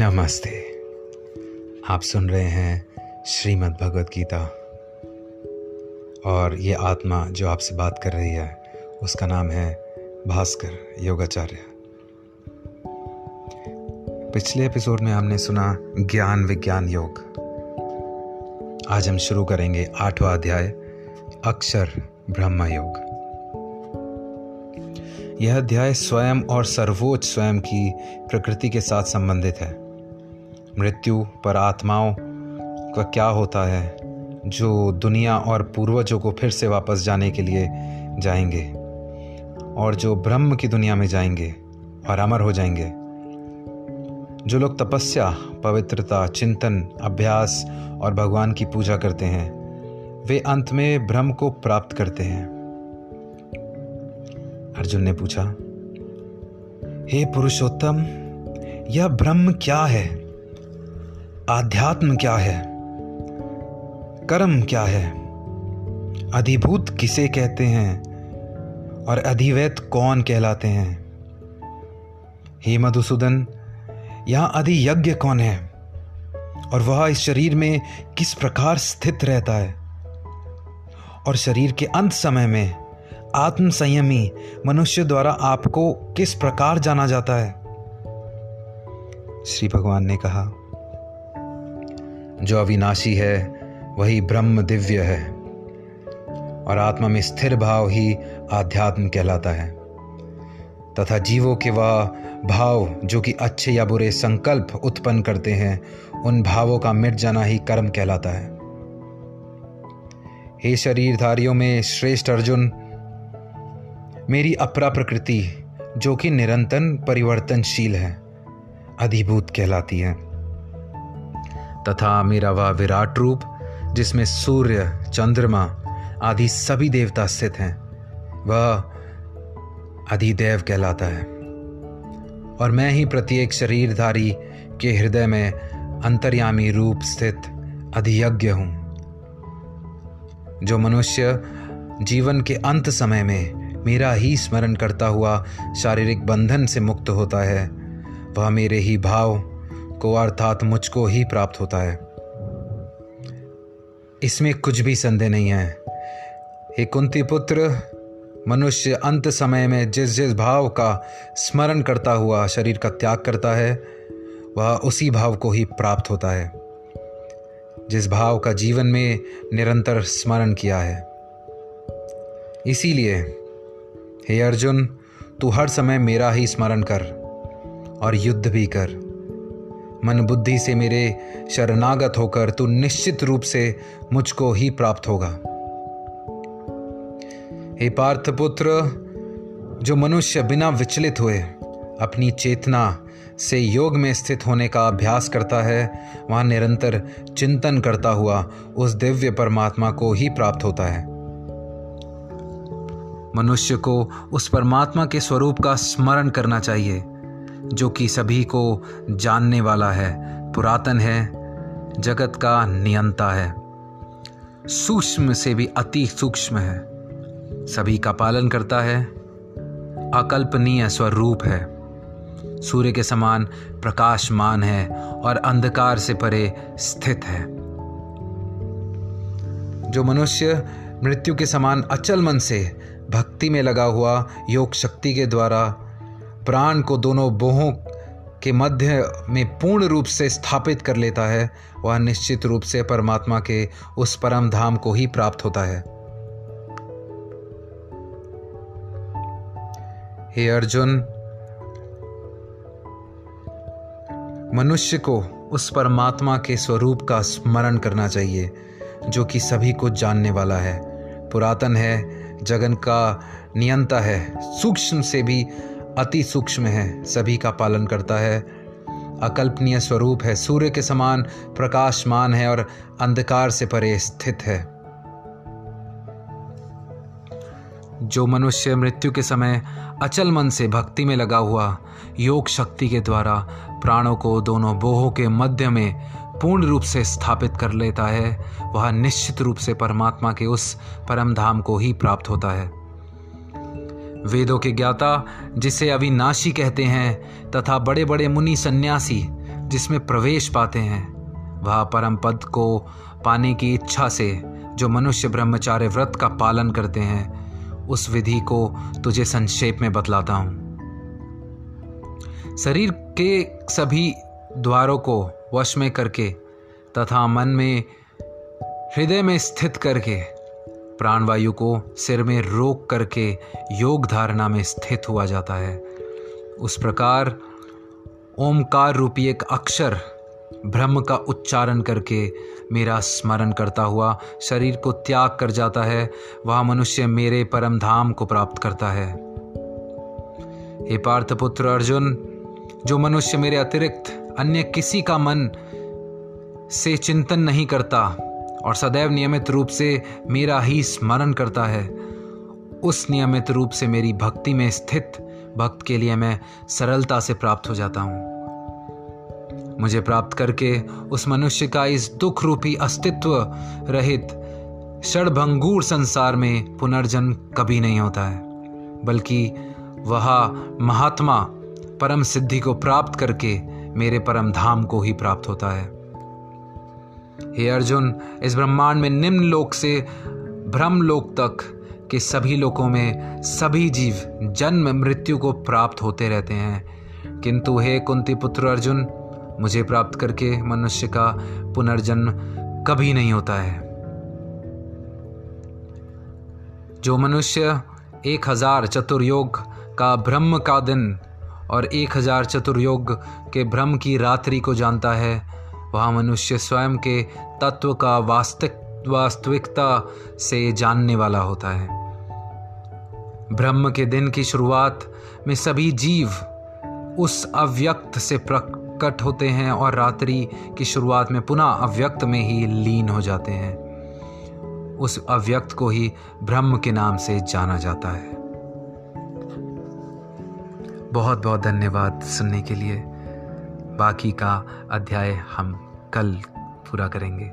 नमस्ते। आप सुन रहे हैं श्रीमद् भगवत गीता और ये आत्मा जो आपसे बात कर रही है उसका नाम है भास्कर योगाचार्य। पिछले एपिसोड में हमने सुना ज्ञान विज्ञान योग। आज हम शुरू करेंगे 8वां अध्याय अक्षर ब्रह्म योग। यह अध्याय स्वयं और सर्वोच्च स्वयं की प्रकृति के साथ संबंधित है। मृत्यु पर आत्माओं का क्या होता है जो दुनिया और पूर्वजों को फिर से वापस जाने के लिए जाएंगे और जो ब्रह्म की दुनिया में जाएंगे और अमर हो जाएंगे। जो लोग तपस्या, पवित्रता, चिंतन, अभ्यास और भगवान की पूजा करते हैं वे अंत में ब्रह्म को प्राप्त करते हैं। अर्जुन ने पूछा, हे पुरुषोत्तम, यह ब्रह्म क्या है? आध्यात्म क्या है? कर्म क्या है? अधिभूत किसे कहते हैं और अधिवैत कौन कहलाते हैं? हे मधुसूदन, यहां अधियज्ञ कौन है और वह इस शरीर में किस प्रकार स्थित रहता है? और शरीर के अंत समय में आत्म संयमी मनुष्य द्वारा आपको किस प्रकार जाना जाता है? श्री भगवान ने कहा, जो अविनाशी है वही ब्रह्म दिव्य है और आत्मा में स्थिर भाव ही आध्यात्म कहलाता है तथा जीवों के वह भाव जो कि अच्छे या बुरे संकल्प उत्पन्न करते हैं उन भावों का मिट जाना ही कर्म कहलाता है। हे शरीरधारियों में श्रेष्ठ अर्जुन, मेरी अपरा प्रकृति जो कि निरंतर परिवर्तनशील है अधिभूत कहलाती है तथा मेरा वह विराट रूप जिसमें सूर्य, चंद्रमा आदि सभी देवता स्थित हैं वह अधिदेव कहलाता है। और मैं ही प्रत्येक शरीरधारी के हृदय में अंतर्यामी रूप स्थित अधियज्ञ हूँ। जो मनुष्य जीवन के अंत समय में मेरा ही स्मरण करता हुआ शारीरिक बंधन से मुक्त होता है वह मेरे ही भाव को अर्थात मुझको ही प्राप्त होता है। इसमें कुछ भी संदेह नहीं है। हे कुंती पुत्र, मनुष्य अंत समय में जिस जिस भाव का स्मरण करता हुआ शरीर का त्याग करता है वह उसी भाव को ही प्राप्त होता है जिस भाव का जीवन में निरंतर स्मरण किया है। इसीलिए हे अर्जुन, तू हर समय मेरा ही स्मरण कर और युद्ध भी कर। मन बुद्धि से मेरे शरणागत होकर तू निश्चित रूप से मुझको ही प्राप्त होगा। हे पार्थपुत्र, जो मनुष्य बिना विचलित हुए अपनी चेतना से योग में स्थित होने का अभ्यास करता है वह निरंतर चिंतन करता हुआ उस दिव्य परमात्मा को ही प्राप्त होता है। मनुष्य को उस परमात्मा के स्वरूप का स्मरण करना चाहिए जो कि सभी को जानने वाला है, पुरातन है, जगत का नियंता है, सूक्ष्म से भी अति सूक्ष्म है, सभी का पालन करता है, अकल्पनीय स्वरूप है, सूर्य के समान प्रकाशमान है और अंधकार से परे स्थित है। जो मनुष्य मृत्यु के समान अचल मन से भक्ति में लगा हुआ योग शक्ति के द्वारा प्राण को दोनों बोहों के मध्य में पूर्ण रूप से स्थापित कर लेता है वह निश्चित रूप से परमात्मा के उस परम धाम को ही प्राप्त होता है। हे अर्जुन, मनुष्य को उस परमात्मा के स्वरूप का स्मरण करना चाहिए जो कि सभी को जानने वाला है, पुरातन है, जगत का नियंता है, सूक्ष्म से भी अति सूक्ष्म है, सभी का पालन करता है, अकल्पनीय स्वरूप है, सूर्य के समान प्रकाशमान है और अंधकार से परे स्थित है। जो मनुष्य मृत्यु के समय अचल मन से भक्ति में लगा हुआ योग शक्ति के द्वारा प्राणों को दोनों बोहों के मध्य में पूर्ण रूप से स्थापित कर लेता है वह निश्चित रूप से परमात्मा के उस परम धाम को ही प्राप्त होता है। वेदों के ज्ञाता जिसे अविनाशी कहते हैं तथा बड़े बड़े मुनि सन्यासी जिसमें प्रवेश पाते हैं, वह परम पद को पाने की इच्छा से जो मनुष्य ब्रह्मचार्य व्रत का पालन करते हैं, उस विधि को तुझे संक्षेप में बतलाता हूँ। शरीर के सभी द्वारों को वश में करके तथा मन में हृदय में स्थित करके प्राणवायु को सिर में रोक करके योग धारणा में स्थित हुआ जाता है। उस प्रकार ओमकार रूपी एक अक्षर ब्रह्म का उच्चारण करके मेरा स्मरण करता हुआ शरीर को त्याग कर जाता है, वह मनुष्य मेरे परम धाम को प्राप्त करता है। हे पार्थपुत्र अर्जुन, जो मनुष्य मेरे अतिरिक्त अन्य किसी का मन से चिंतन नहीं करता और सदैव नियमित रूप से मेरा ही स्मरण करता है, उस नियमित रूप से मेरी भक्ति में स्थित भक्त के लिए मैं सरलता से प्राप्त हो जाता हूँ। मुझे प्राप्त करके उस मनुष्य का इस दुख रूपी अस्तित्व रहित षड़भंगुर संसार में पुनर्जन्म कभी नहीं होता है, बल्कि वह महात्मा परम सिद्धि को प्राप्त करके मेरे परम धाम को ही प्राप्त होता है। हे अर्जुन, इस ब्रह्मांड में निम्न लोक से ब्रह्म लोक तक के सभी लोकों में सभी जीव जन्म मृत्यु को प्राप्त होते रहते हैं, किंतु हे कुंती पुत्र अर्जुन, मुझे प्राप्त करके मनुष्य का पुनर्जन्म कभी नहीं होता है। जो मनुष्य 1000 चतुर्योग का ब्रह्म का दिन और 1000 चतुर्योग के ब्रह्म की रात्रि को जानता है, वह मनुष्य स्वयं के तत्व का वास्तविकता से जानने वाला होता है। ब्रह्म के दिन की शुरुआत में सभी जीव उस अव्यक्त से प्रकट होते हैं और रात्रि की शुरुआत में पुनः अव्यक्त में ही लीन हो जाते हैं। उस अव्यक्त को ही ब्रह्म के नाम से जाना जाता है। बहुत बहुत धन्यवाद सुनने के लिए। बाकी का अध्याय हम कल पूरा करेंगे।